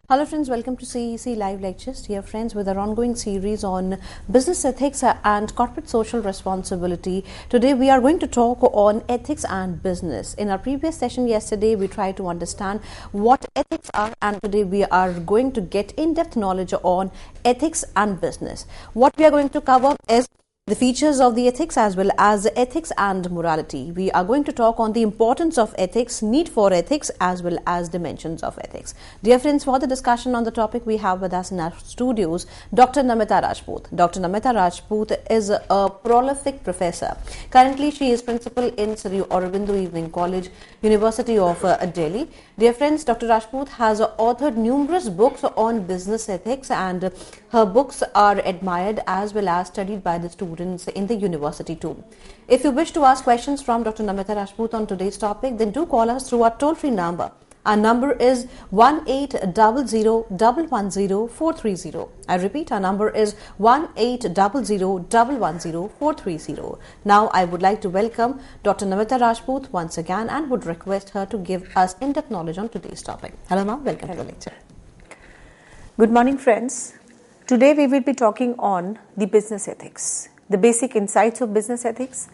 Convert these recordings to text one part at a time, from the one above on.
Hello friends, welcome to CEC Live Lectures. Dear friends, with our ongoing series on business ethics and corporate social responsibility, today we are going to talk on ethics and business. In our previous session yesterday, we tried to understand what ethics are, and today we are going to get in-depth knowledge on ethics and business. What we are going to cover is the features of the ethics as well as ethics and morality. We are going to talk on the importance of ethics, need for ethics as well as dimensions of ethics. Dear friends, for the discussion on the topic, we have with us in our studios Dr. Namita Rajput. Dr. Namita Rajput is a prolific professor. Currently, she is principal in Sri Aurobindo Evening College, University of Delhi. Dear friends, Dr. Rajput has authored numerous books on business ethics, and her books are admired as well as studied by the students in the university too. If you wish to ask questions from Dr. Namita Rajput on today's topic, then do call us through our toll-free number. Our number is 1800-110-430. I repeat, our number is 1800-110-430. Now, I would like to welcome Dr. Namita Rajput once again and would request her to give us in-depth knowledge on today's topic. Hello, ma'am. Welcome to the lecture. Good morning, friends. Today, we will be talking on the business ethics, the basic insights of business ethics,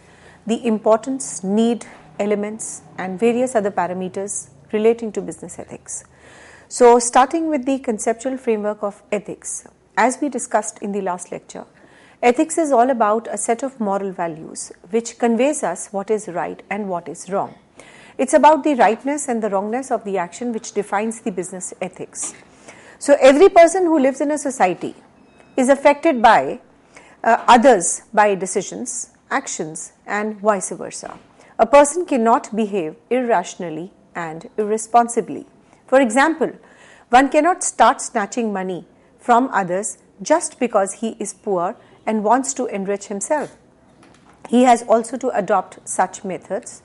the importance, need, elements, and various other parameters relating to business ethics. So, starting with the conceptual framework of ethics, as we discussed in the last lecture, ethics is all about a set of moral values which conveys us what is right and what is wrong. It's about the rightness and the wrongness of the action which defines the business ethics. So, every person who lives in a society is affected by others by decisions, actions, and vice versa. A person cannot behave irrationally and irresponsibly. For example, one cannot start snatching money from others just because he is poor and wants to enrich himself. He has also to adopt such methods,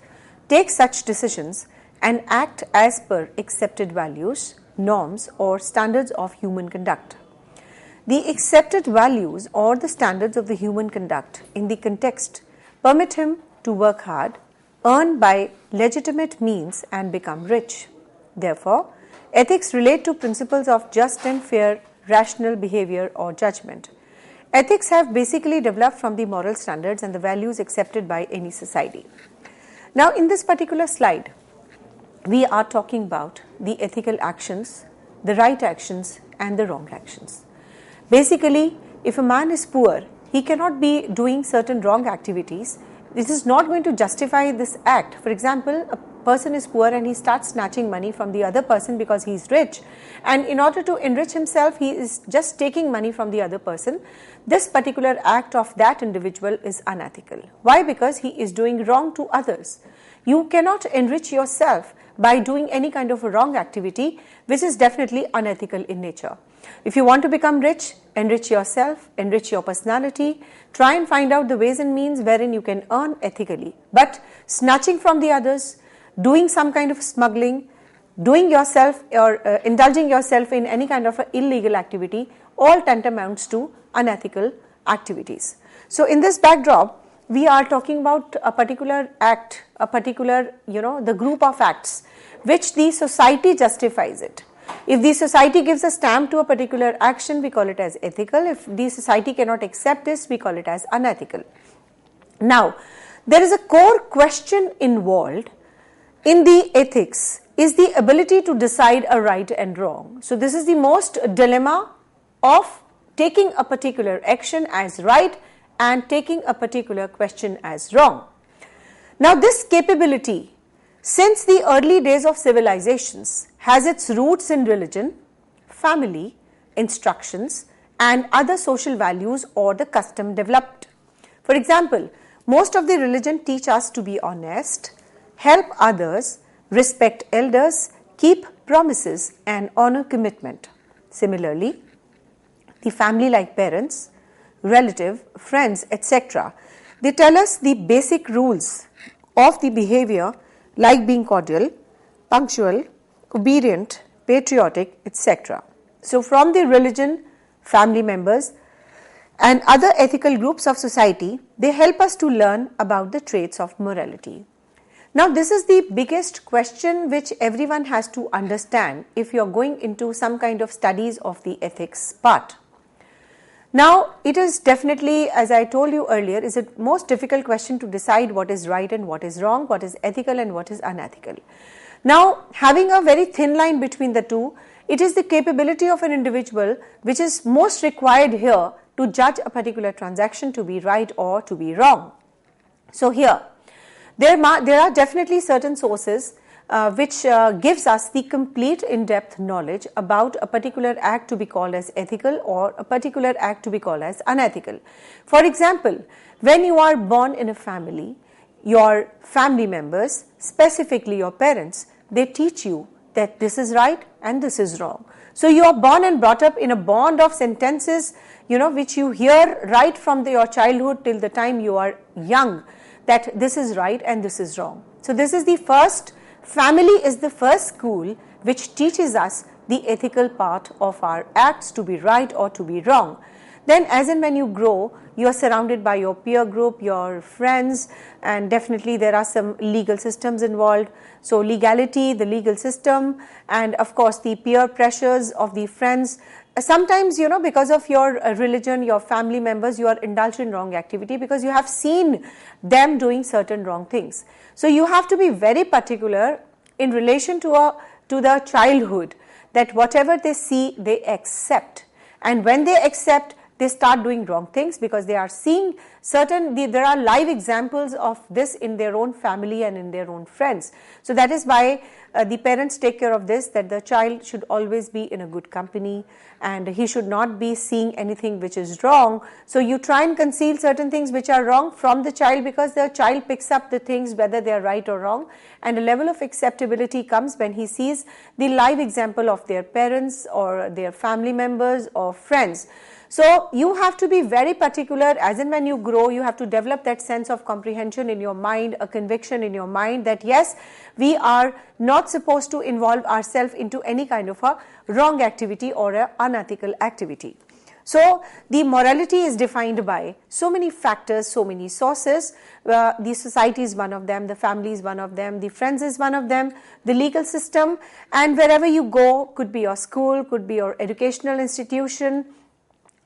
take such decisions, and act as per accepted values, norms, or standards of human conduct. The accepted values or the standards of the human conduct in the context permit him to work hard, earn by legitimate means, and become rich. Therefore, ethics relate to principles of just and fair rational behavior or judgment. Ethics have basically developed from the moral standards and the values accepted by any society. Now, in this particular slide, we are talking about the ethical actions, the right actions, and the wrong actions. Basically, if a man is poor, he cannot be doing certain wrong activities. This is not going to justify this act. For example, a person is poor and he starts snatching money from the other person because he is rich. And in order to enrich himself, he is just taking money from the other person. This particular act of that individual is unethical. Why? Because he is doing wrong to others. You cannot enrich yourself by doing any kind of a wrong activity, which is definitely unethical in nature. If you want to become rich, enrich yourself, enrich your personality, try and find out the ways and means wherein you can earn ethically. But snatching from the others, doing some kind of smuggling, doing yourself or indulging yourself in any kind of illegal activity, all tantamounts to unethical activities. So in this backdrop, we are talking about a particular act, a particular, the group of acts which the society justifies it. If the society gives a stamp to a particular action, we call it as ethical. If the society cannot accept this, we call it as unethical. Now, there is a core question involved in the ethics is the ability to decide a right and wrong. So, this is the most dilemma of taking a particular action as right and taking a particular question as wrong. Now, this capability, since the early days of civilizations, has its roots in religion, family, instructions, and other social values or the custom developed. For example, most of the religion teach us to be honest, help others, respect elders, keep promises, and honor commitment. Similarly, the family like parents, relative, friends, etc., they tell us the basic rules of the behavior like being cordial, punctual, obedient, patriotic, etc. So, from the religion, family members, and other ethical groups of society, they help us to learn about the traits of morality. Now, this is the biggest question which everyone has to understand if you are going into some kind of studies of the ethics part. Now, it is definitely, as I told you earlier, is a most difficult question to decide what is right and what is wrong, what is ethical and what is unethical. Now, having a very thin line between the two, it is the capability of an individual which is most required here to judge a particular transaction to be right or to be wrong. So, here there are definitely certain sources which gives us the complete in-depth knowledge about a particular act to be called as ethical or a particular act to be called as unethical. For example, when you are born in a family, your family members, specifically your parents, they teach you that this is right and this is wrong. So you are born and brought up in a bond of sentences, which you hear right from your childhood till the time you are young, that this is right and this is wrong. So this is the first. Family is the first school which teaches us the ethical part of our acts to be right or to be wrong. Then as and when you grow, you are surrounded by your peer group, your friends, and definitely there are some legal systems involved. So legality, the legal system, and of course the peer pressures of the friends. Sometimes, because of your religion, your family members, you are indulged in wrong activity because you have seen them doing certain wrong things. So you have to be very particular in relation to the childhood, that whatever they see, they accept. And when they accept, they start doing wrong things because they are seeing there are live examples of this in their own family and in their own friends. So that is why the parents take care of this, that the child should always be in a good company and he should not be seeing anything which is wrong. So you try and conceal certain things which are wrong from the child because the child picks up the things whether they are right or wrong, and a level of acceptability comes when he sees the live example of their parents or their family members or friends. So you have to be very particular. As and when you grow, you have to develop that sense of comprehension in your mind, a conviction in your mind that yes, we are not supposed to involve ourselves into any kind of a wrong activity or an unethical activity. So the morality is defined by so many factors, so many sources. The society is one of them, the family is one of them, the friends is one of them, the legal system, and wherever you go, could be your school, could be your educational institution.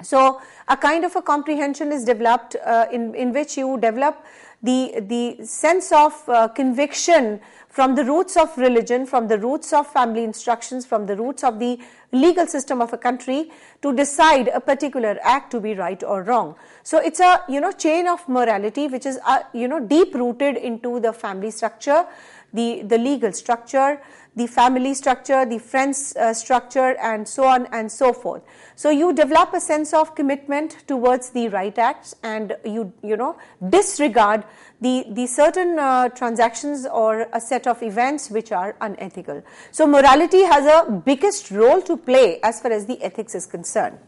So a kind of a comprehension is developed in which you develop the sense of conviction from the roots of religion, from the roots of family instructions, from the roots of the legal system of a country to decide a particular act to be right or wrong. So it's a chain of morality which is deep rooted into the family structure, the legal structure, the family structure, the friends structure, and so on and so forth. So you develop a sense of commitment towards the right acts, and you disregard the certain transactions or a set of events which are unethical. So morality has a biggest role to play as far as the ethics is concerned.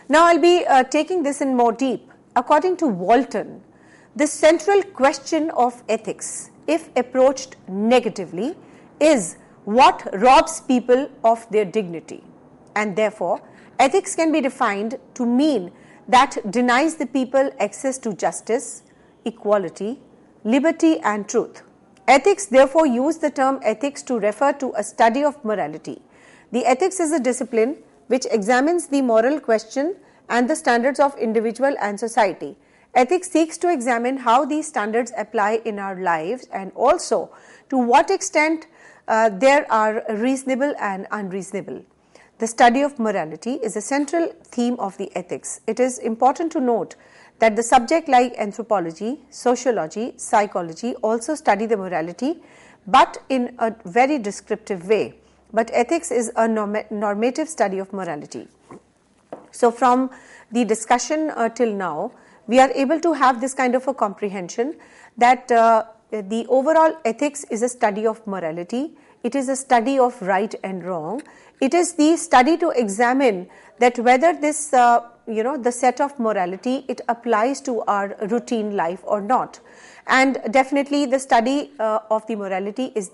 Now I'll be taking this in more deep. According to Walton, the central question of ethics, if approached negatively, is what robs people of their dignity, and therefore ethics can be defined to mean that denies the people access to justice, equality, liberty and truth. Ethics therefore use the term ethics to refer to a study of morality. The ethics is a discipline which examines the moral question and the standards of individual and society. Ethics seeks to examine how these standards apply in our lives and also to what extent there are reasonable and unreasonable. The study of morality is a central theme of the ethics. It is important to note that the subject like anthropology, sociology, psychology also study the morality, but in a very descriptive way. But ethics is a normative study of morality. So from the discussion till now, we are able to have this kind of a comprehension that the overall ethics is a study of morality. It is a study of right and wrong. It is the study to examine that whether this, the set of morality, it applies to our routine life or not. And definitely the study of the morality is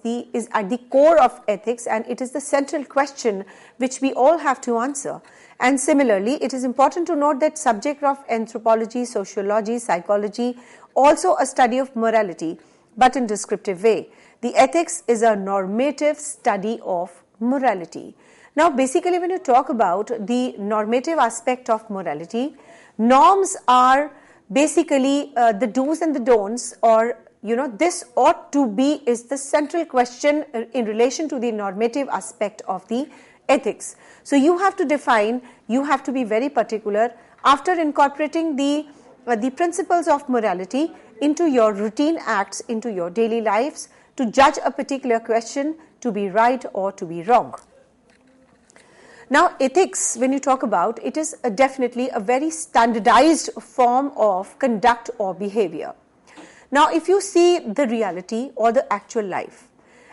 at the core of ethics, and it is the central question which we all have to answer. And similarly, it is important to note that subject of anthropology, sociology, psychology, also a study of morality. but in descriptive way. The ethics is a normative study of morality. Now, basically, when you talk about the normative aspect of morality, norms are basically the do's and the don'ts, or this ought to be is the central question in relation to the normative aspect of the ethics. So you have to define, you have to be very particular after incorporating the principles of morality into your routine acts, into your daily lives, to judge a particular question to be right or to be wrong. Now, ethics, when you talk about, it is definitely a very standardized form of conduct or behavior. Now, if you see the reality or the actual life,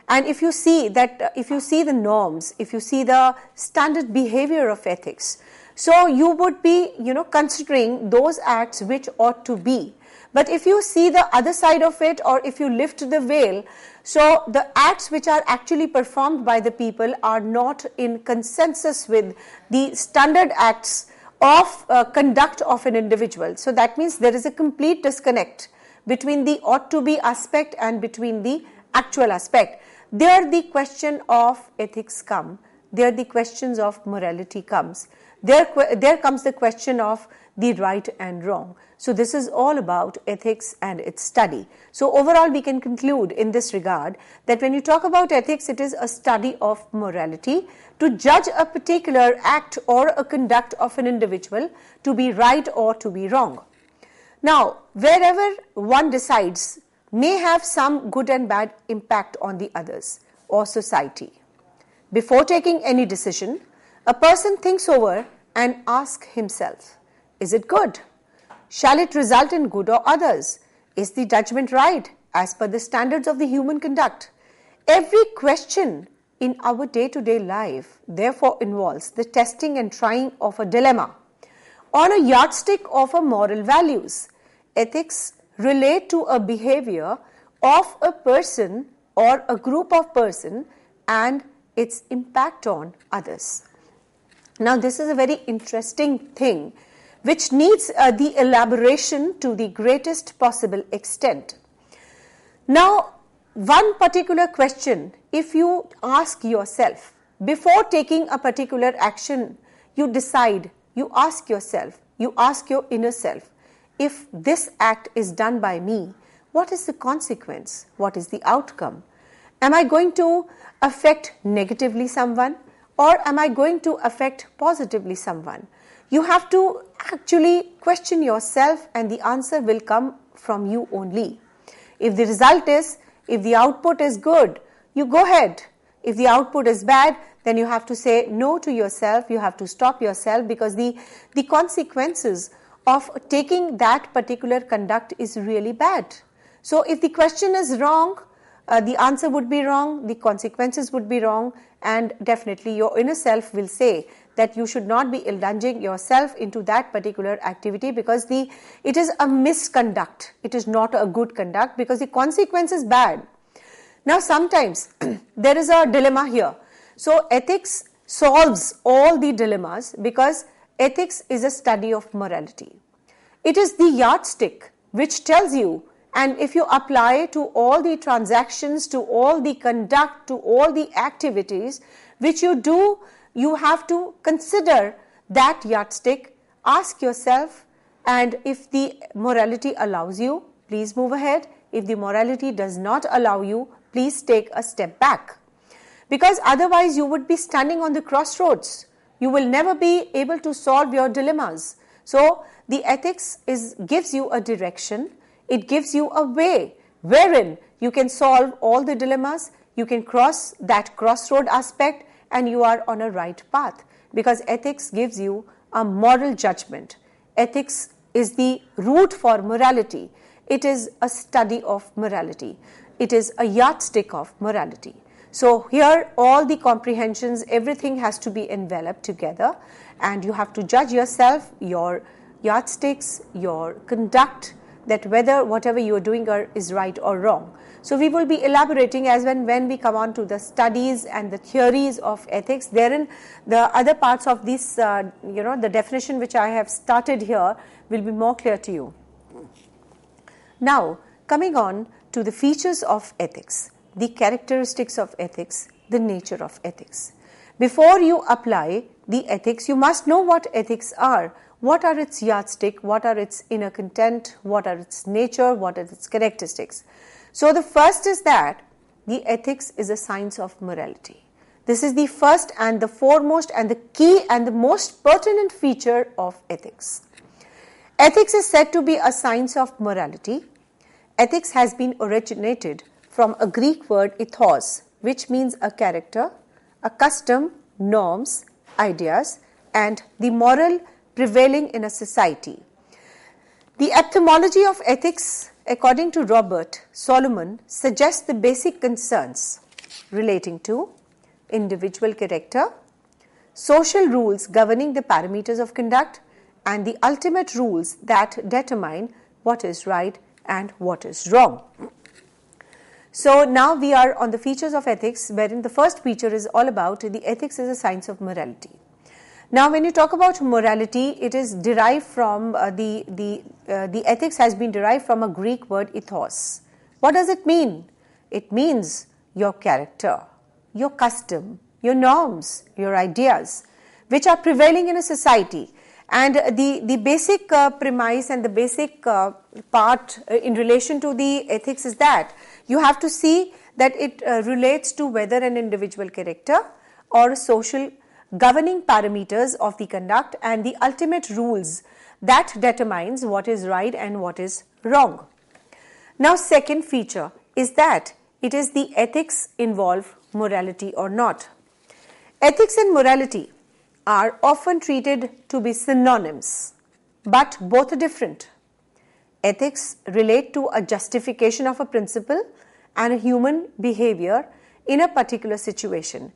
and if you see that, if you see the norms, if you see the standard behavior of ethics, so you would be, considering those acts which ought to be. But if you see the other side of it, or if you lift the veil, so the acts which are actually performed by the people are not in consensus with the standard acts of conduct of an individual. So that means there is a complete disconnect between the ought to be aspect and between the actual aspect. There the question of ethics come, there the questions of morality comes, there comes the question of the right and wrong. So this is all about ethics and its study. So overall we can conclude in this regard that when you talk about ethics, it is a study of morality to judge a particular act or a conduct of an individual to be right or to be wrong. Now, wherever one decides may have some good and bad impact on the others or society. Before taking any decision, a person thinks over and asks himself, is it good? Shall it result in good or others? Is the judgment right as per the standards of the human conduct? Every question in our day-to-day life therefore involves the testing and trying of a dilemma on a yardstick of a moral values. Ethics relate to a behavior of a person or a group of person and its impact on others. Now, this is a very interesting thing which needs the elaboration to the greatest possible extent. Now, one particular question, if you ask yourself, before taking a particular action, you decide, you ask yourself, you ask your inner self, if this act is done by me, what is the consequence? What is the outcome? Am I going to affect negatively someone, or am I going to affect positively someone? You have to actually question yourself, and the answer will come from you only. If the result is, if the output is good, you go ahead. If the output is bad, then you have to say no to yourself, you have to stop yourself, because the consequences of taking that particular conduct is really bad. So if the question is wrong, the answer would be wrong, the consequences would be wrong, and definitely your inner self will say that you should not be indulging yourself into that particular activity, because it is a misconduct, it is not a good conduct, because the consequence is bad. Now sometimes there is a dilemma here. So ethics solves all the dilemmas, because ethics is a study of morality. It is the yardstick which tells you, and if you apply to all the transactions, to all the conduct, to all the activities which you do, you have to consider that yardstick, ask yourself, and if the morality allows you, please move ahead. If the morality does not allow you, please take a step back. Because otherwise you would be standing on the crossroads. You will never be able to solve your dilemmas. So the ethics gives you a direction, it gives you a way wherein you can solve all the dilemmas, you can cross that crossroad aspect, and you are on a right path, because ethics gives you a moral judgment. Ethics is the root for morality. It is a study of morality. It is a yardstick of morality. So here all the comprehensions, everything has to be enveloped together, and you have to judge yourself, your yardsticks, your conduct, that whether whatever you are doing is right or wrong. So we will be elaborating as when we come on to the studies and the theories of ethics. Therein the other parts of this, the definition which I have started here will be more clear to you. Now coming on to the features of ethics, the characteristics of ethics, the nature of ethics. Before you apply the ethics, you must know what ethics are. What are its yardstick? What are its inner content? What are its nature? What are its characteristics? So the first is that the ethics is a science of morality. This is the first and the foremost and the key and the most pertinent feature of ethics. Ethics is said to be a science of morality. Ethics has been originated from a Greek word ethos, which means a character, a custom, norms, ideas, and the moral prevailing in a society. The etymology of ethics, according to Robert Solomon, suggests the basic concerns relating to individual character, social rules governing the parameters of conduct, and the ultimate rules that determine what is right and what is wrong. So now we are on the features of ethics, wherein the first feature is all about the ethics is a science of morality. Now when you talk about morality, it is derived from the ethics has been derived from a Greek word ethos. What does it mean? It means your character, your custom, your norms, your ideas, which are prevailing in a society. And the basic premise and the basic part in relation to the ethics is that you have to see that it relates to whether an individual character or social governing parameters of the conduct and the ultimate rules that determines what is right and what is wrong. Now, second feature is that it is the ethics involve morality or not. Ethics and morality are often treated to be synonyms, but both are different. Ethics relate to a justification of a principle and a human behavior in a particular situation.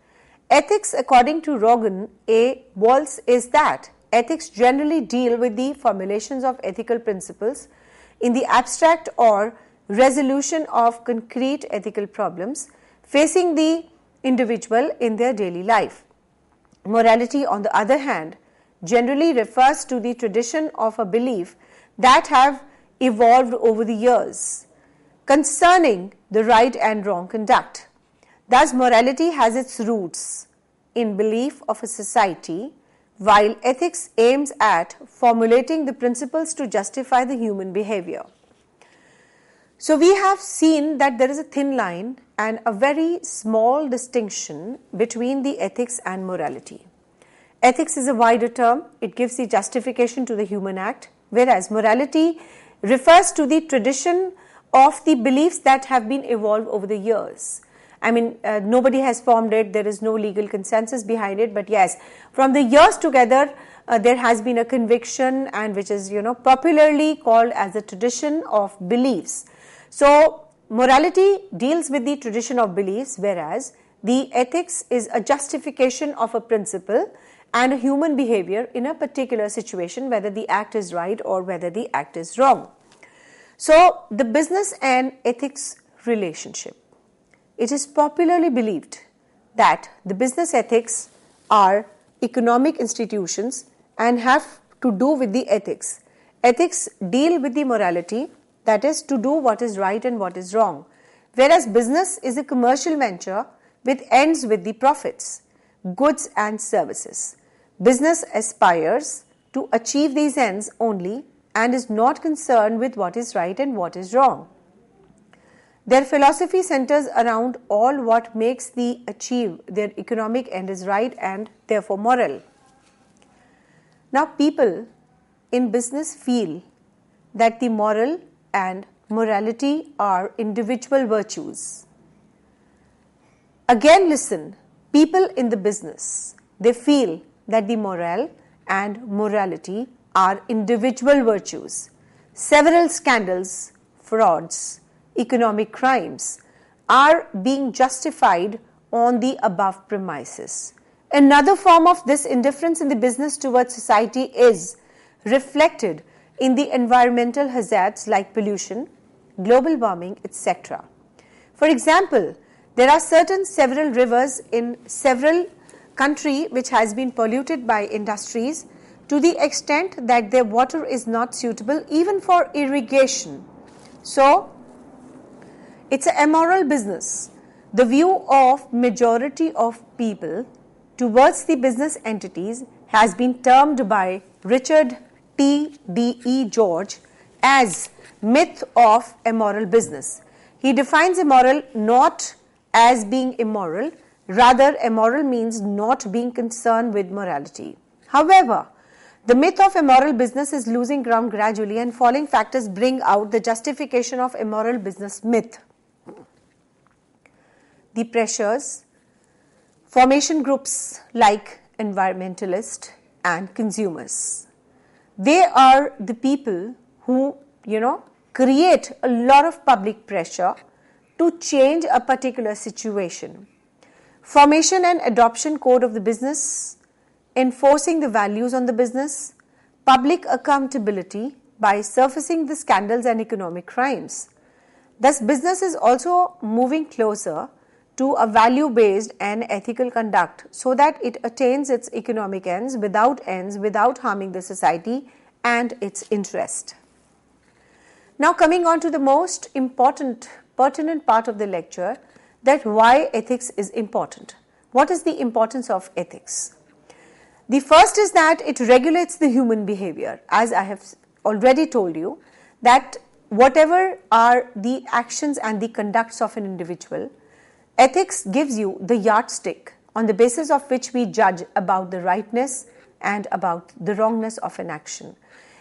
Ethics, according to Rogan A. Walls, is that ethics generally deal with the formulations of ethical principles in the abstract or resolution of concrete ethical problems facing the individual in their daily life. Morality, on the other hand, generally refers to the tradition of a belief that have evolved over the years concerning the right and wrong conduct. Thus, morality has its roots in belief of a society, while ethics aims at formulating the principles to justify the human behavior. So, we have seen that there is a thin line and a very small distinction between the ethics and morality. Ethics is a wider term. It gives the justification to the human act, whereas morality refers to the tradition of the beliefs that have been evolved over the years. I mean, nobody has formed it, there is no legal consensus behind it, but yes, from the years together, there has been a conviction, and which is, popularly called as a tradition of beliefs. So, morality deals with the tradition of beliefs, whereas the ethics is a justification of a principle and a human behavior in a particular situation, whether the act is right or whether the act is wrong. So, the business and ethics relationship. It is popularly believed that the business ethics are economic institutions and have to do with the ethics. Ethics deal with the morality, that is to do what is right and what is wrong, whereas business is a commercial venture which ends with the profits, goods and services. Business aspires to achieve these ends only and is not concerned with what is right and what is wrong. Their philosophy centers around all what makes the achieve their economic end is right and therefore moral. Now, people in business feel that the moral and morality are individual virtues. Again, listen, people in the business, they feel that the moral and morality are individual virtues. Several scandals, frauds, economic crimes are being justified on the above premises. Another form of this indifference in the business towards society is reflected in the environmental hazards like pollution, global warming, etc. For example, there are several rivers in several countries which has been polluted by industries to the extent that their water is not suitable even for irrigation. So, It's an immoral business. The view of majority of people towards the business entities has been termed by Richard T.D.E. George as myth of immoral business. He defines immoral not as being immoral, rather immoral means not being concerned with morality. However, the myth of immoral business is losing ground gradually, and following factors bring out the justification of immoral business myth. The pressures, formation groups like environmentalists and consumers. They are the people who, create a lot of public pressure to change a particular situation. Formation and adoption code of the business, enforcing the values on the business, public accountability by surfacing the scandals and economic crimes. Thus, business is also moving closer to a value-based and ethical conduct so that it attains its economic ends without harming the society and its interest. Now coming on to the most important, pertinent part of the lecture, that why ethics is important. What is the importance of ethics? The first is that it regulates the human behavior. As I have already told you, that whatever are the actions and the conducts of an individual, ethics gives you the yardstick on the basis of which we judge about the rightness and about the wrongness of an action.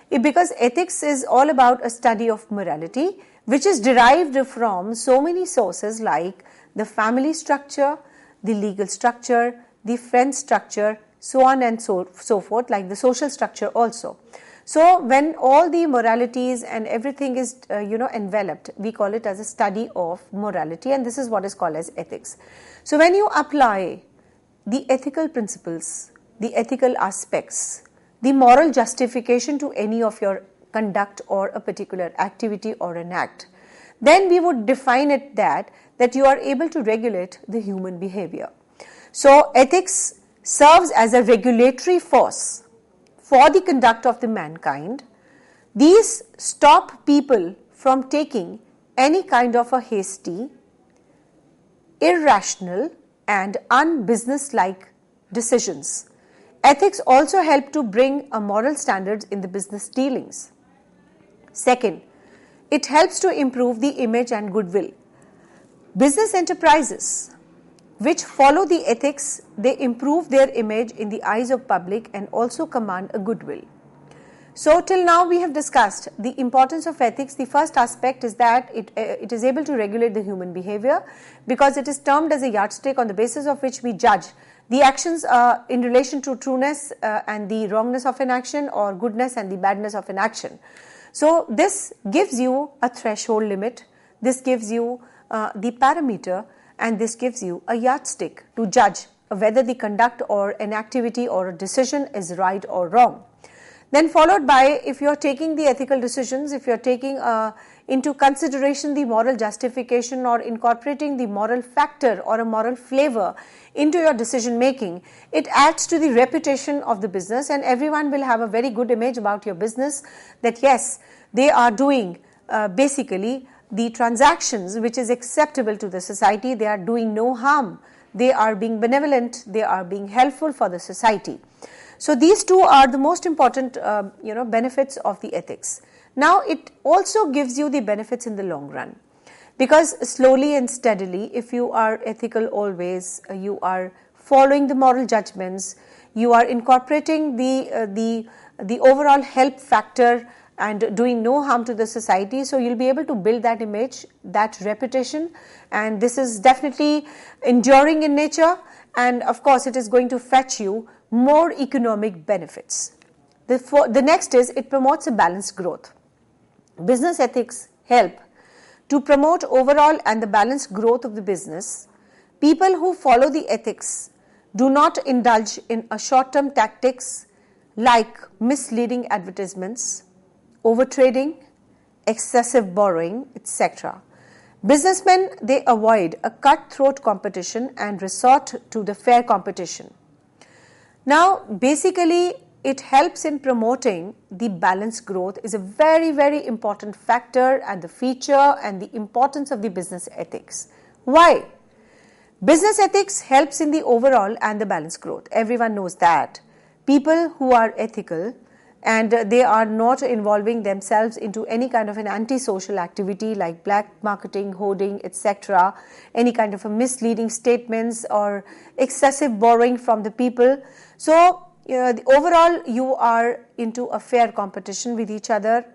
Because ethics is all about a study of morality, which is derived from so many sources like the family structure, the legal structure, the friend structure, so on and so forth, like the social structure also. So when all the moralities and everything is enveloped, we call it as a study of morality, and this is what is called as ethics. So when you apply the ethical principles, the ethical aspects, the moral justification to any of your conduct or a particular activity or an act, then we would define it that you are able to regulate the human behavior. So ethics serves as a regulatory force for the conduct of the mankind. These stop people from taking any kind of a hasty, irrational and unbusinesslike decisions. Ethics also help to bring a moral standards in the business dealings. Second, it helps to improve the image and goodwill. Business enterprises which follow the ethics, they improve their image in the eyes of public and also command a goodwill. So till now we have discussed the importance of ethics. The first aspect is that it is able to regulate the human behavior because it is termed as a yardstick on the basis of which we judge the actions in relation to trueness and the wrongness of an action, or goodness and the badness of an action. So this gives you a threshold limit, this gives you the parameter, and this gives you a yardstick to judge whether the conduct or an activity or a decision is right or wrong. Then followed by, if you are taking the ethical decisions, if you are taking into consideration the moral justification or incorporating the moral factor or a moral flavor into your decision making, it adds to the reputation of the business, and everyone will have a very good image about your business that yes, they are doing basically the transactions which is acceptable to the society, they are doing no harm, they are being benevolent, they are being helpful for the society. So these two are the most important benefits of the ethics. Now it also gives you the benefits in the long run, because slowly and steadily, if you are ethical always, you are following the moral judgments, you are incorporating the overall help factor and doing no harm to the society, so you'll be able to build that image, that reputation, and this is definitely enduring in nature, and of course it is going to fetch you more economic benefits. The next is, it promotes a balanced growth. Business ethics help to promote overall and the balanced growth of the business. People who follow the ethics do not indulge in a short-term tactics like misleading advertisements, overtrading, excessive borrowing, etc. Businessmen, they avoid a cutthroat competition and resort to the fair competition. Now, basically, it helps in promoting the balanced growth is a very, very important factor and the feature and the importance of the business ethics. Why? Business ethics helps in the overall and the balanced growth. Everyone knows that. People who are ethical and they are not involving themselves into any kind of an antisocial activity like black marketing, hoarding, etc., any kind of a misleading statements or excessive borrowing from the people. So, overall, you are into a fair competition with each other.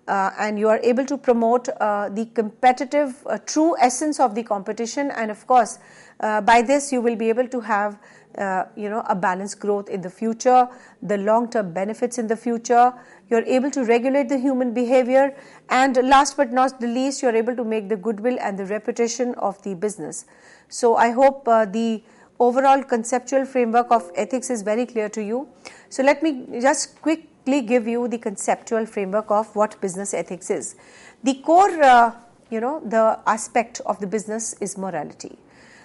And you are able to promote the competitive true essence of the competition, and of course by this you will be able to have a balanced growth in the future, the long-term benefits in the future. You're able to regulate the human behavior, and last but not the least, you're able to make the goodwill and the reputation of the business. So I hope the overall conceptual framework of ethics is very clear to you. So let me just quickly give you the conceptual framework of what business ethics is. The core, the aspect of the business is morality.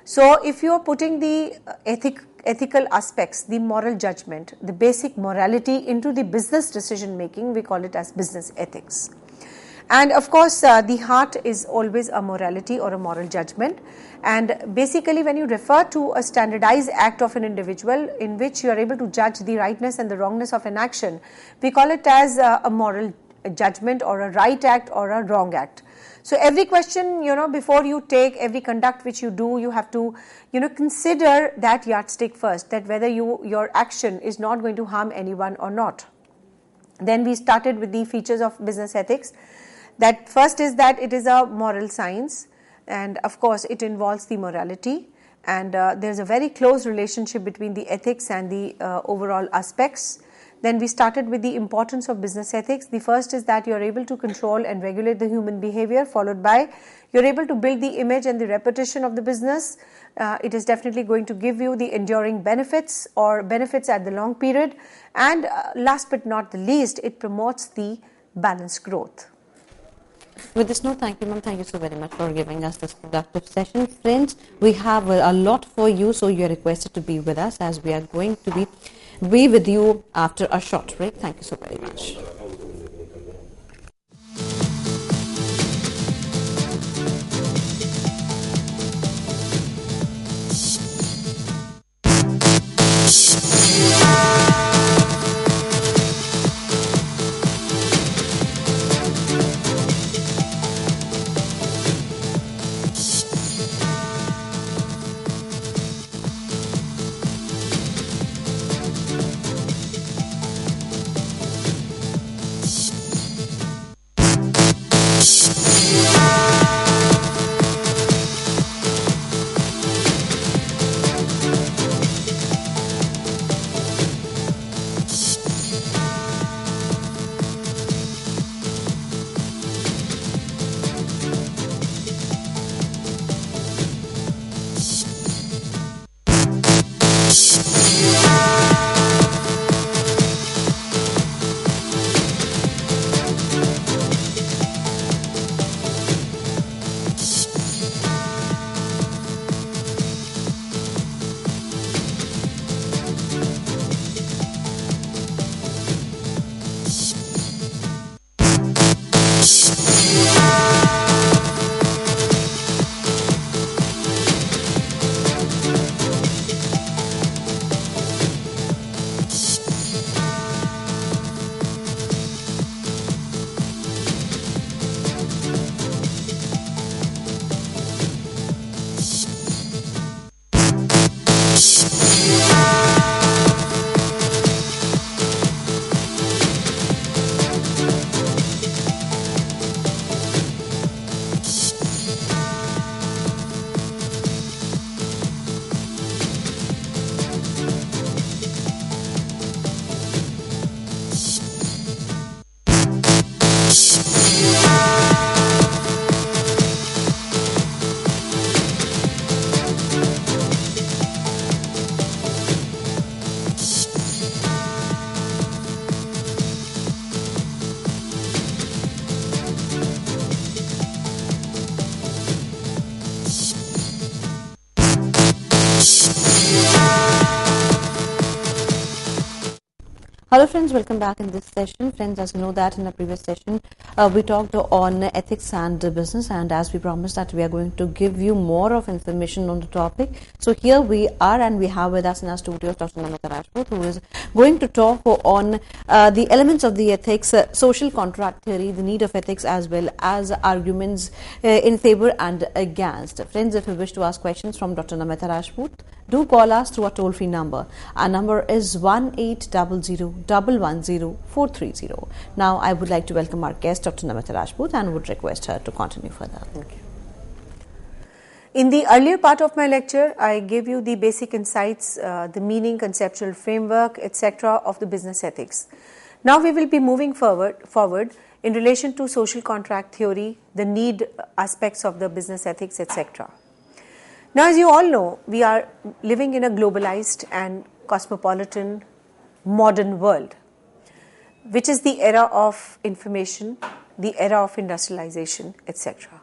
So if you are putting the ethical aspects, the moral judgment, the basic morality into the business decision making, we call it as business ethics. And of course, the heart is always a morality or a moral judgment. And basically, when you refer to a standardized act of an individual in which you are able to judge the rightness and the wrongness of an action, we call it as a moral judgment or a right act or a wrong act. So every question, before you take every conduct which you do, you have to, consider that yardstick first, that whether your action is not going to harm anyone or not. Then we started with the features of business ethics. That first is that it is a moral science, and of course it involves the morality, and there's a very close relationship between the ethics and the overall aspects. Then we started with the importance of business ethics. The first is that you are able to control and regulate the human behavior, followed by you're able to build the image and the reputation of the business. It is definitely going to give you the enduring benefits or benefits at the long period, and last but not the least, it promotes the balanced growth. With this note, thank you, ma'am. Thank you so very much for giving us this productive session. Friends, we have a lot for you, so you are requested to be with us as we are going to be with you after a short break. Thank you so very much. Hello friends, welcome back in this session. Friends, as you know that in a previous session, we talked on ethics and business, and as we promised that we are going to give you more of information on the topic. So here we are, and we have with us in our studio Dr. Namita Rajput, who is going to talk on the elements of the ethics, social contract theory, the need of ethics, as well as arguments in favor and against. Friends, if you wish to ask questions from Dr. Namita Rajput, do call us through a toll-free number. Our number is 1800-110-430. Now, I would like to welcome our guest, Dr. Namita Rajput, and would request her to continue further. Okay. In the earlier part of my lecture, I gave you the basic insights, the meaning, conceptual framework, etc. of the business ethics. Now, we will be moving forward in relation to social contract theory, the need aspects of the business ethics, etc. Now, as you all know, we are living in a globalized and cosmopolitan modern world, which is the era of information, the era of industrialization, etc.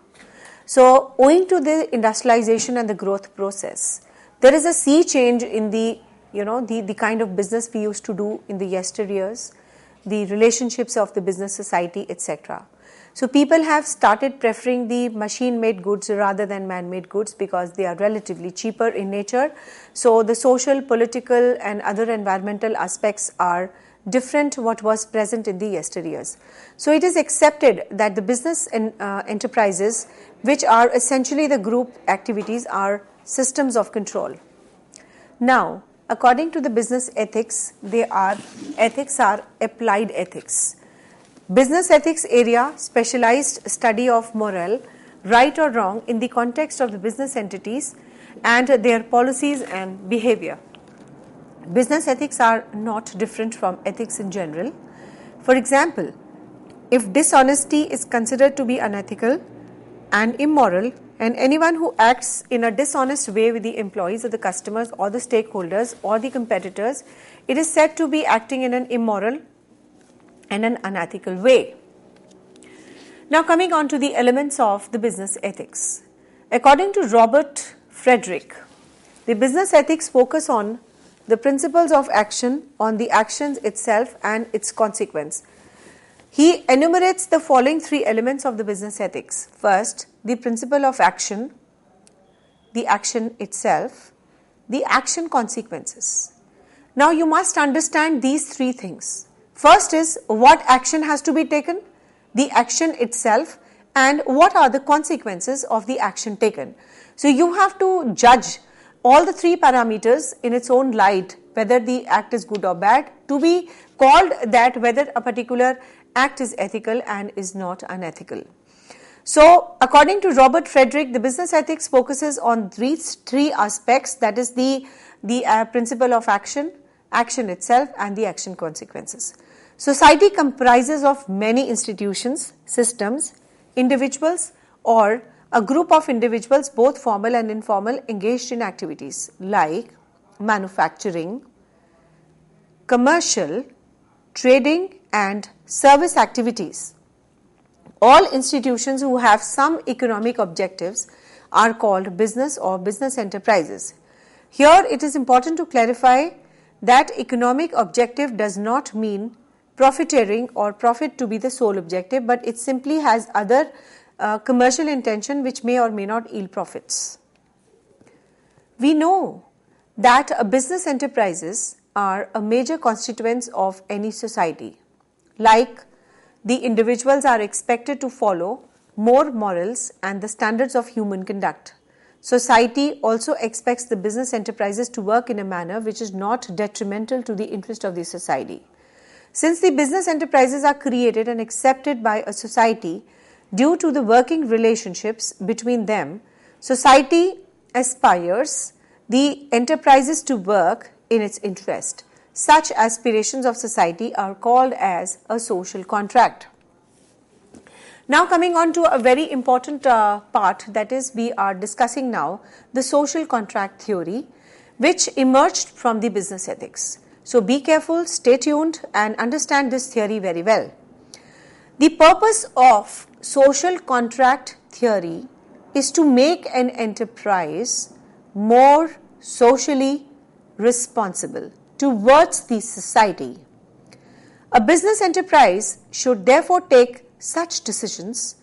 So, owing to the industrialization and the growth process, there is a sea change in the kind of business we used to do in the yesteryears, the relationships of the business society, etc. So people have started preferring the machine-made goods rather than man-made goods because they are relatively cheaper in nature. So the social, political and other environmental aspects are different to what was present in the yesteryears. So it is accepted that the business enterprises, which are essentially the group activities, are systems of control. Now, according to the business ethics, ethics are applied ethics. Business ethics area, specialized study of morale, right or wrong in the context of the business entities and their policies and behavior. Business ethics are not different from ethics in general. For example, if dishonesty is considered to be unethical and immoral, and anyone who acts in a dishonest way with the employees or the customers or the stakeholders or the competitors, it is said to be acting in an immoral and an unethical way. Now coming on to the elements of the business ethics. According to Robert Frederick, the business ethics focus on the principles of action, on the actions itself and its consequence. He enumerates the following three elements of the business ethics. First, the principle of action, the action itself, the action consequences. Now you must understand these three things. First is what action has to be taken, the action itself, and what are the consequences of the action taken. So you have to judge all the three parameters in its own light, whether the act is good or bad, to be called that whether a particular act is ethical and is not unethical. So according to Robert Frederick, the business ethics focuses on these three aspects, that is the principle of action, action itself and the action consequences. Society comprises of many institutions, systems, individuals or a group of individuals, both formal and informal, engaged in activities like manufacturing, commercial, trading and service activities. All institutions who have some economic objectives are called business or business enterprises. Here it is important to clarify that economic objective does not mean profiteering or profit to be the sole objective, but it simply has other commercial intention which may or may not yield profits. We know that business enterprises are a major constituents of any society. Like the individuals are expected to follow more morals and the standards of human conduct. Society also expects the business enterprises to work in a manner which is not detrimental to the interest of the society. Since the business enterprises are created and accepted by a society due to the working relationships between them, society aspires the enterprises to work in its interest. Such aspirations of society are called as a social contract. Now coming on to a very important part, that is we are discussing now the social contract theory which emerged from the business ethics. So be careful, stay tuned and understand this theory very well. The purpose of social contract theory is to make an enterprise more socially responsible towards the society. A business enterprise should therefore take such decisions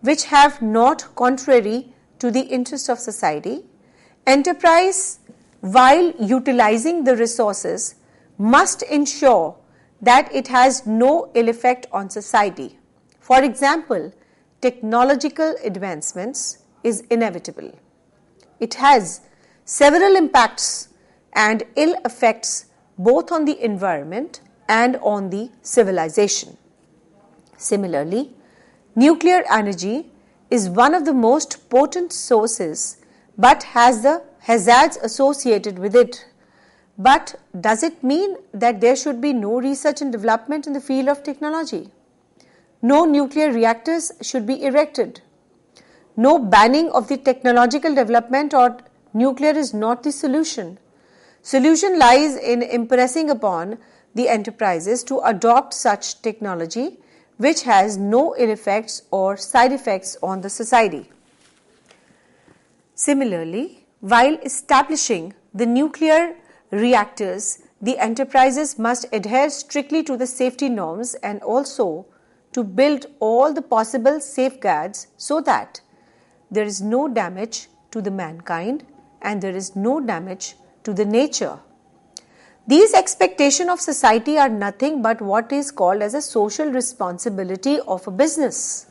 which have not contrary to the interest of society. Enterprise, while utilizing the resources, must ensure that it has no ill effect on society. For example, technological advancements is inevitable. It has several impacts and ill effects both on the environment and on the civilization. Similarly, nuclear energy is one of the most potent sources but has the hazards associated with it. But does it mean that there should be no research and development in the field of technology? No nuclear reactors should be erected. No banning of the technological development or nuclear is not the solution. Solution lies in impressing upon the enterprises to adopt such technology which has no ill effects or side effects on the society. Similarly, while establishing the nuclear reactors, the enterprises must adhere strictly to the safety norms and also to build all the possible safeguards so that there is no damage to the mankind and there is no damage to the nature. These expectations of society are nothing but what is called as a social responsibility of a business.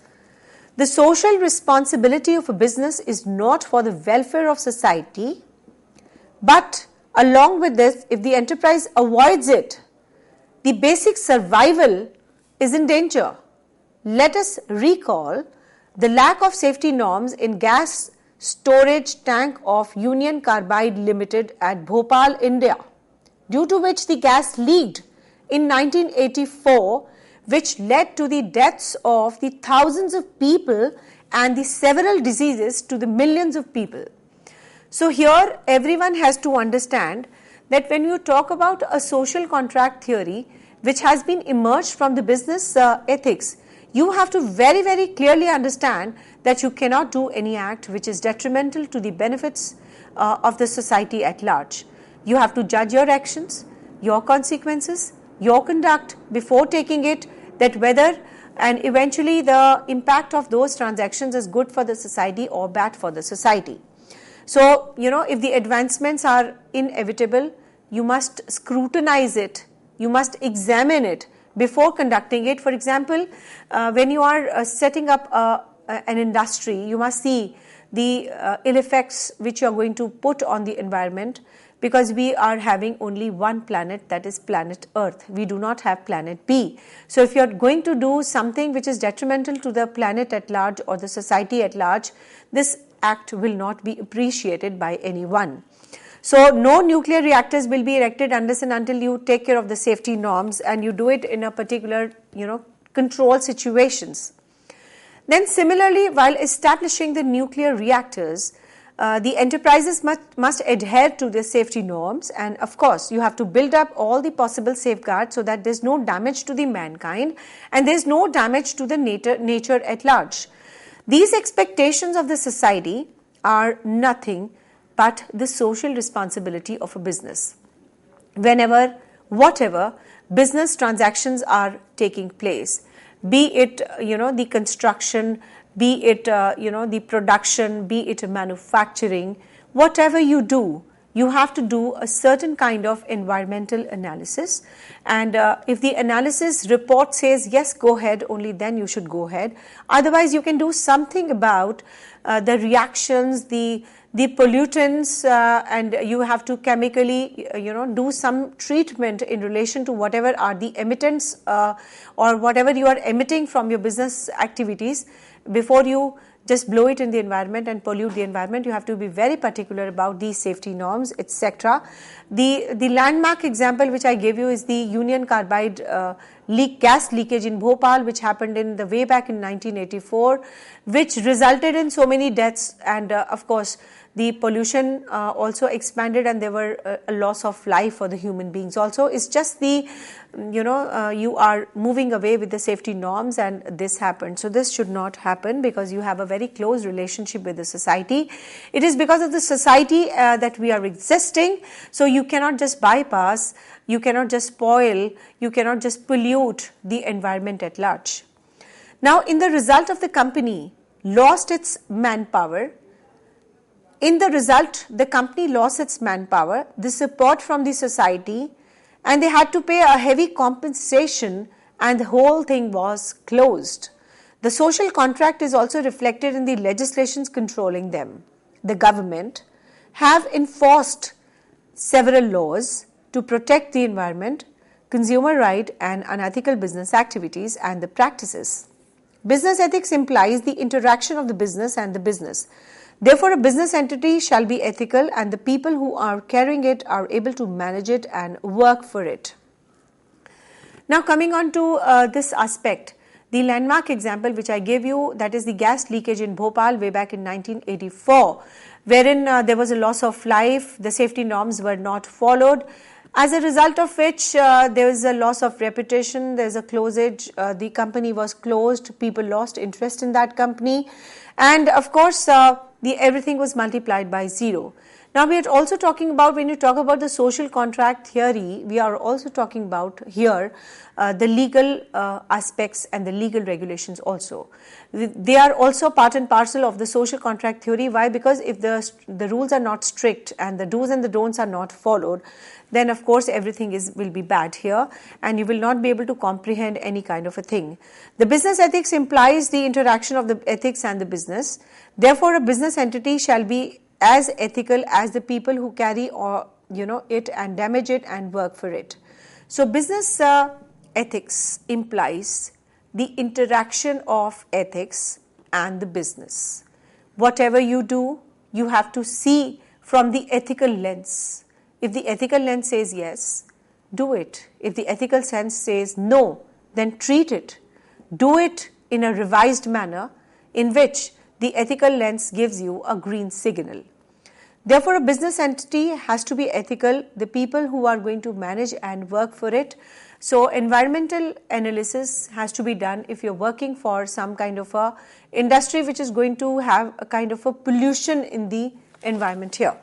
The social responsibility of a business is not for the welfare of society, but along with this, if the enterprise avoids it, the basic survival is in danger. Let us recall the lack of safety norms in gas storage tank of Union Carbide Limited at Bhopal, India, due to which the gas leaked in 1984, which led to the deaths of the thousands of people and the several diseases to the millions of people. So here everyone has to understand that when you talk about a social contract theory which has been emerged from the business ethics, you have to very, very clearly understand that you cannot do any act which is detrimental to the benefits of the society at large. You have to judge your actions, your consequences, your conduct before taking it, that whether and eventually the impact of those transactions is good for the society or bad for the society. So, if the advancements are inevitable, you must scrutinize it, you must examine it before conducting it. For example, when you are setting up an industry, you must see the ill effects which you are going to put on the environment, because we are having only one planet, that is planet Earth. We do not have planet B. So if you are going to do something which is detrimental to the planet at large or the society at large, this act will not be appreciated by anyone. So no nuclear reactors will be erected unless and until you take care of the safety norms and you do it in a particular, control situations. Then similarly, while establishing the nuclear reactors, the enterprises must adhere to the safety norms, and of course you have to build up all the possible safeguards so that there is no damage to the mankind and there is no damage to the nature at large. These expectations of the society are nothing but the social responsibility of a business. Whenever, whatever business transactions are taking place, be it the construction, be it the production, be it manufacturing, whatever you do, you have to do a certain kind of environmental analysis, and if the analysis report says yes, go ahead, only then you should go ahead. Otherwise you can do something about the reactions, the pollutants, and you have to chemically do some treatment in relation to whatever are the emittents or whatever you are emitting from your business activities. Before you just blow it in the environment and pollute the environment, you have to be very particular about these safety norms, etc. The landmark example which I gave you is the Union Carbide gas leakage in Bhopal, which happened in the way back in 1984, which resulted in so many deaths, and of course the pollution also expanded, and there were a loss of life for the human beings also. It's just the, you are moving away with the safety norms, and this happened. So this should not happen, because you have a very close relationship with the society. It is because of the society that we are existing, so you cannot just bypass, you cannot just spoil, you cannot just pollute the environment at large. Now, in the result of the company lost its manpower, the company lost its manpower, the support from the society, and they had to pay a heavy compensation, and the whole thing was closed. The social contract is also reflected in the legislations controlling them. The government have enforced several laws to protect the environment, consumer right, and unethical business activities and the practices. Business ethics implies the interaction of the business and the business. Therefore, a business entity shall be ethical, and the people who are carrying it are able to manage it and work for it. Now, coming on to this aspect, the landmark example which I gave you, that is the gas leakage in Bhopal way back in 1984, wherein there was a loss of life, the safety norms were not followed, as a result of which there was a loss of reputation, there is a closage, the company was closed, people lost interest in that company, and of course everything was multiplied by 0. Now, we are also talking about, when you talk about the social contract theory, we are also talking about here the legal aspects and the legal regulations also. They are also part and parcel of the social contract theory. Why? Because if the rules are not strict and the do's and the don'ts are not followed, then of course everything will be bad here, and you will not be able to comprehend any kind of a thing. The business ethics implies the interaction of the ethics and the business. Therefore, a business entity shall be as ethical as the people who carry it and damage it and work for it. So business ethics implies the interaction of ethics and the business. Whatever you do, you have to see from the ethical lens. If the ethical lens says yes, do it. If the ethical sense says no, then treat it. Do it in a revised manner in which the ethical lens gives you a green signal. Therefore, a business entity has to be ethical, the people who are going to manage and work for it. So, environmental analysis has to be done if you're working for some kind of a industry which is going to have a kind of a pollution in the environment here.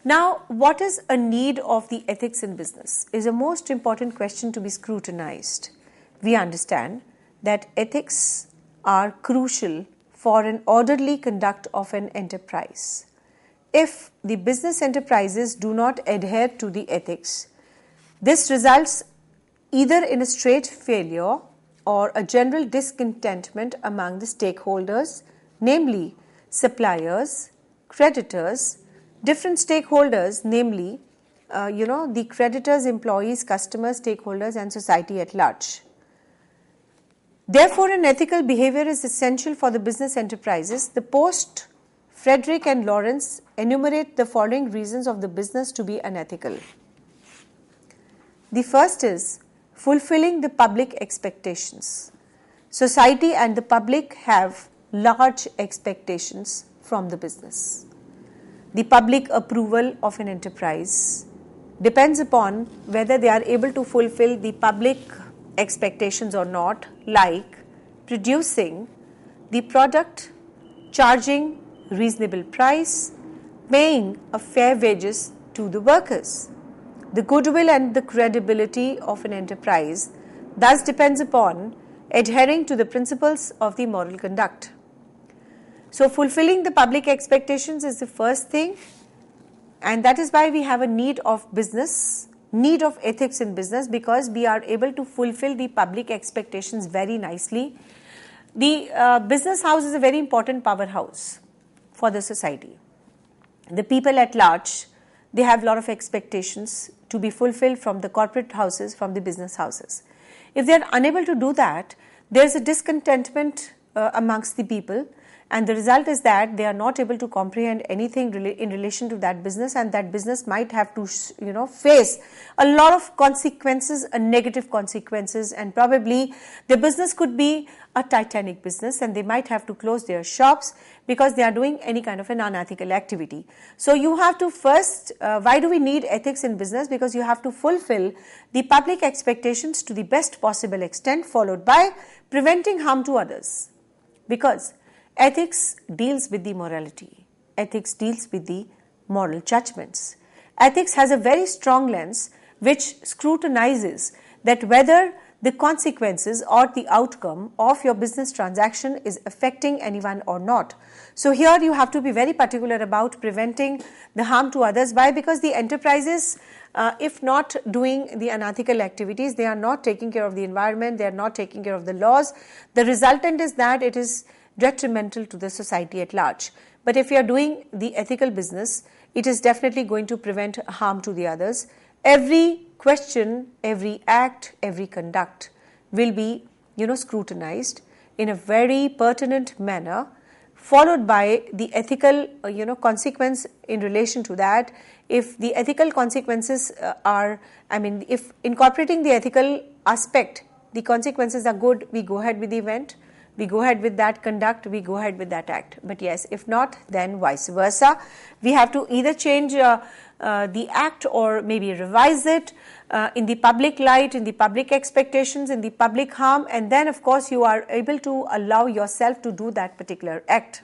Now, what is a need of the ethics in business is a most important question to be scrutinized. We understand that ethics are crucial for an orderly conduct of an enterprise. If the business enterprises do not adhere to the ethics, this results either in a straight failure or a general discontentment among the stakeholders, namely suppliers, creditors, different stakeholders, namely the creditors, employees, customers, stakeholders, and society at large. Therefore, an ethical behavior is essential for the business enterprises. The post Frederick and Lawrence enumerate the following reasons of the business to be unethical. The first is fulfilling the public expectations. Society and the public have large expectations from the business. The public approval of an enterprise depends upon whether they are able to fulfill the public expectations or not, like producing the product, charging reasonable price, paying a fair wages to the workers. The goodwill and the credibility of an enterprise thus depends upon adhering to the principles of the moral conduct. So, fulfilling the public expectations is the first thing, and that is why we have a need of business, need of ethics in business, because we are able to fulfill the public expectations very nicely. The business house is a very important powerhouse for the society. The people at large, they have a lot of expectations to be fulfilled from the corporate houses, from the business houses. If they are unable to do that, there is a discontentment amongst the people, and the result is that they are not able to comprehend anything in relation to that business, and that business might have to face a lot of consequences, negative consequences, and probably the business could be a Titanic business and they might have to close their shops because they are doing any kind of an unethical activity. So you have to first, why do we need ethics in business? Because you have to fulfill the public expectations to the best possible extent, followed by preventing harm to others. Because ethics deals with the morality. Ethics deals with the moral judgments. Ethics has a very strong lens which scrutinizes that whether the consequences or the outcome of your business transaction is affecting anyone or not. So here you have to be very particular about preventing the harm to others. Why? Because the enterprises, if not doing the unethical activities, they are not taking care of the environment, they are not taking care of the laws. The resultant is that it is detrimental to the society at large. But if you are doing the ethical business, it is definitely going to prevent harm to the others. Every question, every act, every conduct will be, scrutinized in a very pertinent manner, followed by the ethical, consequence in relation to that. If the ethical consequences if incorporating the ethical aspect, the consequences are good, we go ahead with the event, we go ahead with that conduct, we go ahead with that act. But yes, if not, then vice versa. We have to either change the act or maybe revise it in the public light, in the public expectations, in the public harm, and then of course you are able to allow yourself to do that particular act.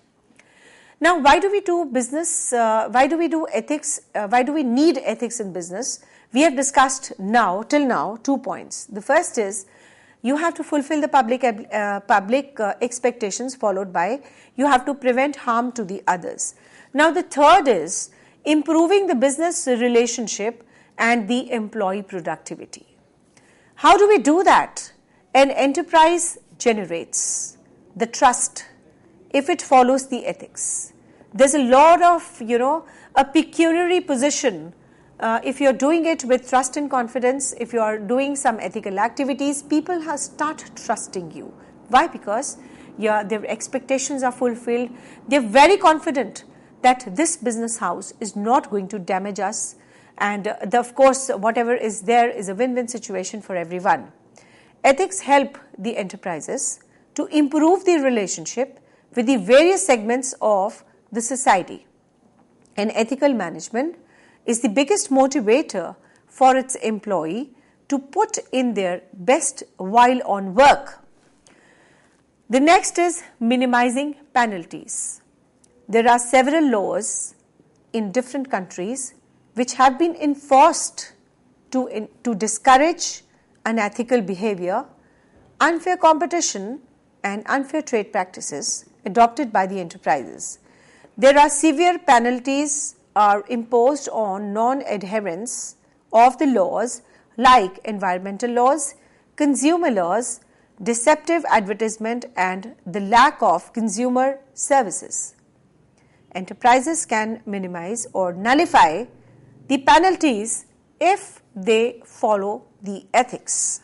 Now, why do we do business? Why do we do ethics? Why do we need ethics in business? We have discussed till now 2 points. The first is you have to fulfill the public expectations, followed by you have to prevent harm to the others. Now, the third is improving the business relationship and the employee productivity. How do we do that? An enterprise generates the trust if it follows the ethics. There's a lot of, a pecuniary position. If you're doing it with trust and confidence, if you are doing some ethical activities, people start trusting you. Why? Because their expectations are fulfilled. They're very confident that this business house is not going to damage us, and of course whatever is there is a win-win situation for everyone. Ethics help the enterprises to improve the relationship with the various segments of the society. And ethical management is the biggest motivator for its employee to put in their best while on work. The next is minimizing penalties. There are several laws in different countries which have been enforced to discourage unethical behavior, unfair competition, and unfair trade practices adopted by the enterprises. There are severe penalties are imposed on non-adherence of the laws like environmental laws, consumer laws, deceptive advertisement, and the lack of consumer services. Enterprises can minimize or nullify the penalties if they follow the ethics.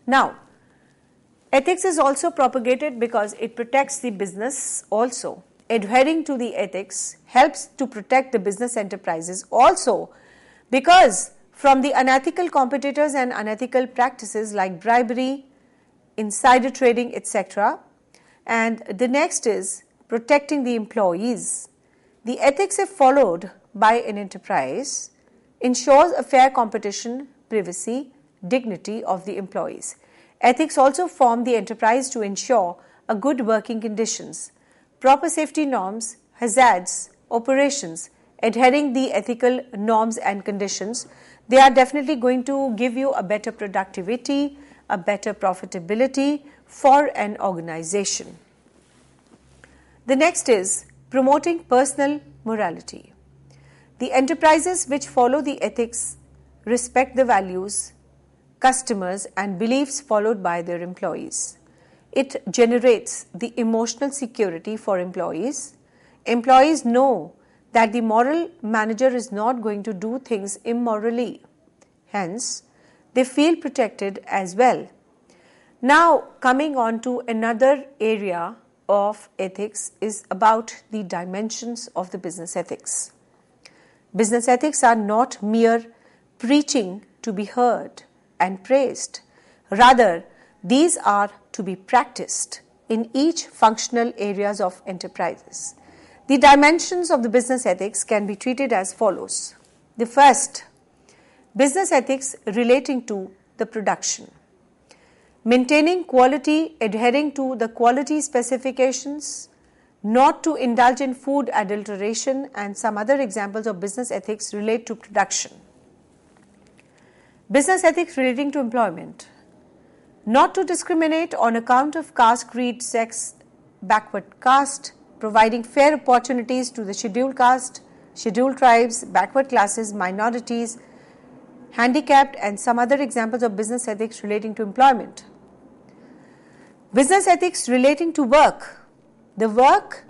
Now, ethics is also propagated because it protects the business also. Adhering to the ethics helps to protect the business enterprises also, because from the unethical competitors and unethical practices like bribery, insider trading, etc. And the next is protecting the employees. The ethics, if followed by an enterprise, ensures a fair competition, privacy, dignity of the employees. Ethics also form the enterprise to ensure a good working conditions, proper safety norms, hazards, operations, adhering the ethical norms and conditions. They are definitely going to give you a better productivity, a better profitability for an organization. The next is promoting personal morality. The enterprises which follow the ethics respect the values, customers, and beliefs followed by their employees. It generates the emotional security for employees. Employees know that the moral manager is not going to do things immorally. Hence, they feel protected as well. Now, coming on to another area of ethics is about the dimensions of the business ethics. Business ethics are not mere preaching to be heard and praised. Rather, these are to be practiced in each functional areas of enterprises. The dimensions of the business ethics can be treated as follows. The first, business ethics relating to the production. Maintaining quality, adhering to the quality specifications, not to indulge in food adulteration, and some other examples of business ethics relate to production. Business ethics relating to employment. Not to discriminate on account of caste, creed, sex, backward caste, providing fair opportunities to the scheduled caste, scheduled tribes, backward classes, minorities, handicapped, and some other examples of business ethics relating to employment. Business ethics relating to work. The work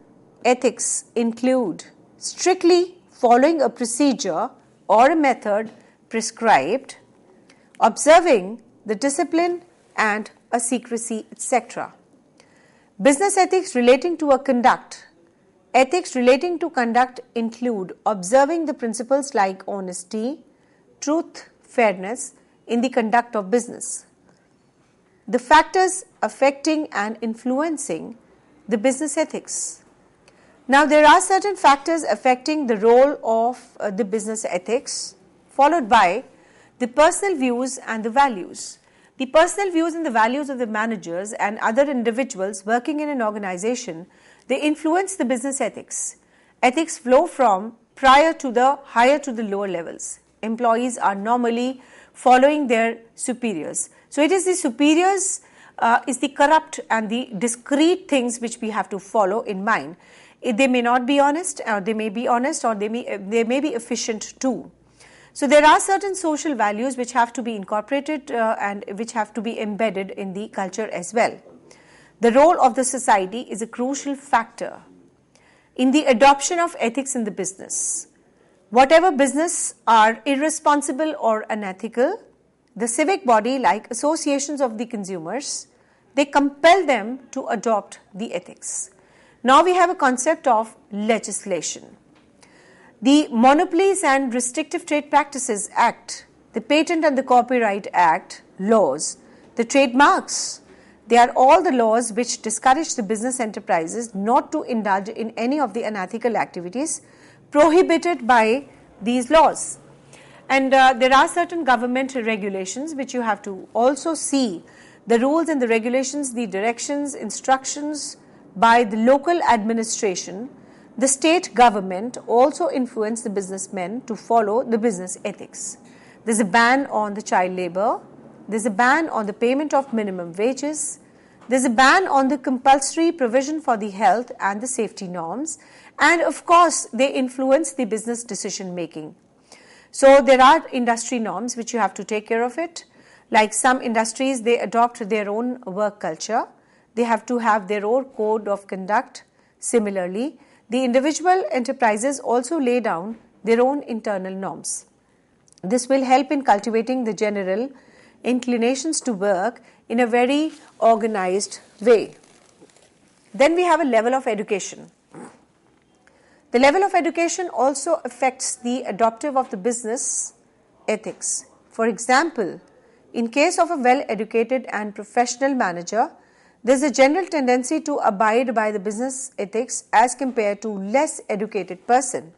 ethics include strictly following a procedure or a method prescribed, observing the discipline and a secrecy, etc. Business ethics relating to a conduct. Ethics relating to conduct include observing the principles like honesty, truth, fairness in the conduct of business. The factors affecting and influencing the business ethics. Now, there are certain factors affecting the role of the business ethics, followed by the personal views and the values. The personal views and the values of the managers and other individuals working in an organization, they influence the business ethics. Ethics flow from higher to the lower levels. Employees are normally following their superiors. So it is the superiors is the corrupt and the discrete things which we have to follow in mind. They may not be honest, or they may be honest, or they may be efficient too. So there are certain social values which have to be incorporated and which have to be embedded in the culture as well. The role of the society is a crucial factor in the adoption of ethics in the business. Whatever business are irresponsible or unethical, the civic body, like associations of the consumers, they compel them to adopt the ethics. Now we have a concept of legislation. The Monopolies and Restrictive Trade Practices Act, the Patent and the Copyright Act, laws, the trademarks, they are all the laws which discourage the business enterprises not to indulge in any of the unethical activities prohibited by these laws. And there are certain government regulations which you have to also see, the rules and the regulations, the directions, instructions by the local administration. The state government also influence the businessmen to follow the business ethics. There is a ban on the child labor, there is a ban on the payment of minimum wages, there is a ban on the compulsory provision for the health and the safety norms, and of course they influence the business decision making. So there are industry norms which you have to take care of it. Like some industries, they adopt their own work culture, they have to have their own code of conduct. Similarly, the individual enterprises also lay down their own internal norms. This will help in cultivating the general inclinations to work in a very organized way. Then we have a level of education. The level of education also affects the adoptive of the business ethics. For example, in case of a well-educated and professional manager, there is a general tendency to abide by the business ethics as compared to less educated person.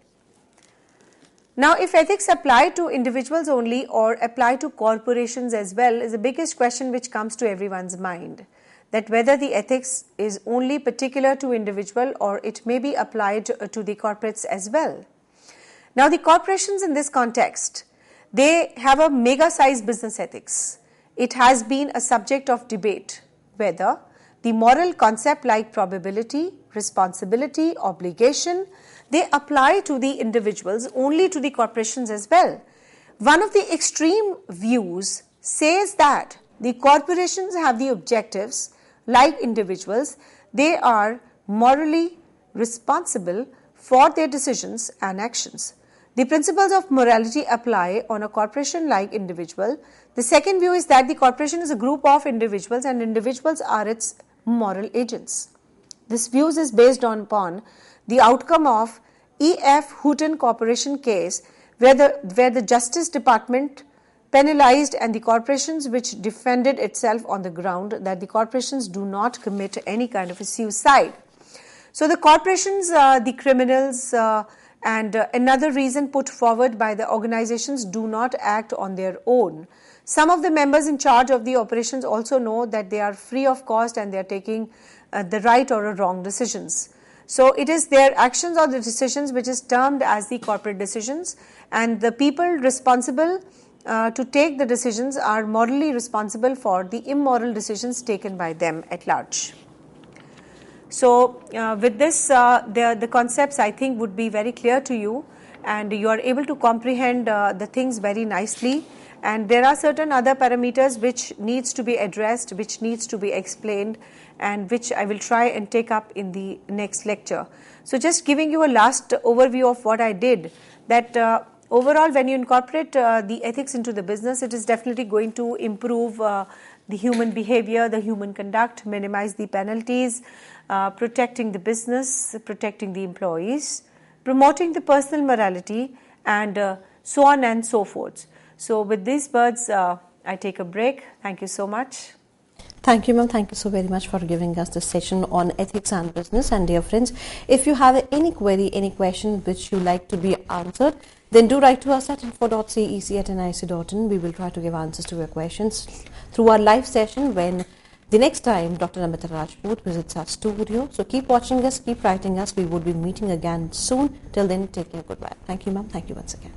Now, if ethics apply to individuals only or apply to corporations as well is the biggest question which comes to everyone's mind, that whether the ethics is only particular to individual or it may be applied to the corporates as well. Now, the corporations in this context, they have a mega-sized business ethics. It has been a subject of debate whether the moral concept like probability, responsibility, obligation, they apply to the individuals only to the corporations as well. One of the extreme views says that the corporations have the objectives like individuals, they are morally responsible for their decisions and actions. The principles of morality apply on a corporation like individual. The second view is that the corporation is a group of individuals and individuals are its moral agents. This views is based upon the outcome of E.F. Houghton Corporation case, where the Justice Department penalized and the corporations which defended itself on the ground that the corporations do not commit any kind of a suicide. So the corporations, the criminals, and another reason put forward by the organizations do not act on their own. Some of the members in charge of the operations also know that they are free of cost and they are taking the right or wrong decisions. So it is their actions or the decisions which is termed as the corporate decisions, and the people responsible to take the decisions are morally responsible for the immoral decisions taken by them at large. So with this, the concepts I think would be very clear to you, and you are able to comprehend the things very nicely. And there are certain other parameters which needs to be addressed, which needs to be explained, and which I will try and take up in the next lecture. So just giving you a last overview of what I did, that overall when you incorporate the ethics into the business, it is definitely going to improve the human behavior, the human conduct, minimize the penalties, protecting the business, protecting the employees, promoting the personal morality, and so on and so forth. So with these words, I take a break. Thank you so much. Thank you, ma'am. Thank you so very much for giving us this session on ethics and business. And dear friends, if you have any query, any question which you like to be answered, then do write to us at info.cec@nic.in. We will try to give answers to your questions through our live session when the next time Dr. Namita Rajput visits our studio. So keep watching us, keep writing us. We would be meeting again soon. Till then, take care. Goodbye. Thank you, ma'am. Thank you once again.